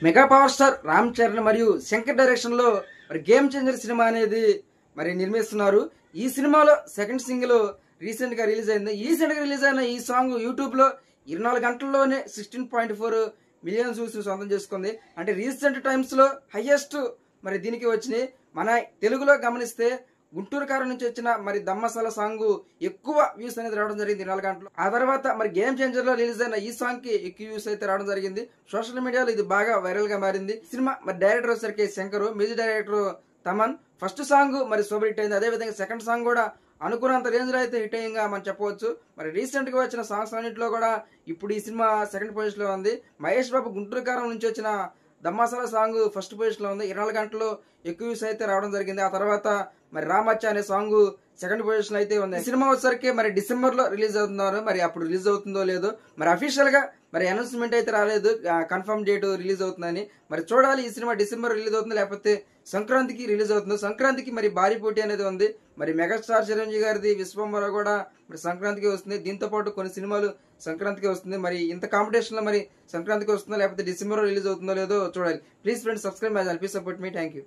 Mega power star Ram Charan మరియు Shankar direction లో మరి గేమ్ చేంజర్ సినిమా అనేది మరి నిర్మిస్తున్నారు. ఈ సినిమాలో సెకండ్ సింగిల్ రీసెంట్ గా రిలీజ్ అయింది. రిలీజ్ అయిన ఈ సాంగ్ యూట్యూబ్ లో 24 గంటల్లోనే 16.4 మిలియన్ వ్యూస్ సొంతం చేసుకుంది. అంటే రీసెంట్ టైమ్స్ లో హైయెస్ట్ మరి దీనికి వచ్చినాయి. మన తెలుగులో గమనిస్తే గుంటూరు కారం నుంచి వచ్చిన మరి దమ్మసాల సాంగ్ ఎక్కువ వ్యూస్ అనేది రావడం జరిగింది 24 గంటలు. ఆ తర్వాత మరి గేమ్ చేంజర్ లో రిలీజ్ అయిన ఈ సాంగ్ కి ఎక్కువ వ్యూస్ అయితే రావడం జరిగింది. సోషల్ మీడియాలో ఇది బాగా వైరల్ గా మారింది. సినిమా మరి డైరెక్టర్ వచ్చేసరికి Shankar, music director Thaman. First song మరి సూపర్ హిట్ అయింది. అదే విధంగా సెకండ్ సాంగ్ కూడా అనుకున్నంత రేంజ్ లో అయితే హిట్ అయ్యిందిగా మనం చెప్పవచ్చు. మరి రీసెంట్ గా వచ్చిన సాంగ్స్ అన్నింటిలో కూడా ఇప్పుడు ఈ సినిమా సెకండ్ పొజిషన్ లో ఉంది. మహేష్ బాబు గుంటూరు కారం నుంచి వచ్చిన దమ్మాసాల సాంగ్ ఫస్ట్ పొజిషన్ లో ఉంది. 24 గంటల్లో ఎక్కువ వ్యూస్ అయితే రావడం జరిగింది. ఆ తర్వాత మరి రామచ్చ అనే సాంగ్ సెకండ్ పొజిషన్ అయితే ఉంది. సినిమా వచ్చేసరికి మరి డిసెంబర్ లో రిలీజ్ అవుతున్నారు. మరి అప్పుడు రిలీజ్ అవుతుందో లేదో మరి అఫీషియల్ గా మరి అనౌన్స్మెంట్ అయితే రాలేదు, కన్ఫర్మ్ డేట్ రిలీజ్ అవుతుందని. మరి చూడాలి ఈ సినిమా డిసెంబర్ రిలీజ్ అవుతుంది లేకపోతే సంక్రాంతికి రిలీజ్ అవుతుంది. సంక్రాంతికి మరి భారీ పోటీ అనేది ఉంది. మరి మెగాస్టార్ చిరంజీవి గారిది విశ్వంబర కూడా మరి సంక్రాంతికి వస్తుంది. దీంతో పాటు కొన్ని సినిమాలు సంక్రాంతికి వస్తుంది. మరి ఇంత కాంపిటీషన్ లో మరి సంక్రాంతికి వస్తుందో లేకపోతే డిసెంబర్ రిలీజ్ అవుతుందో లేదో చూడాలి. Please friends, subscribe my channel, please support me. Thank you.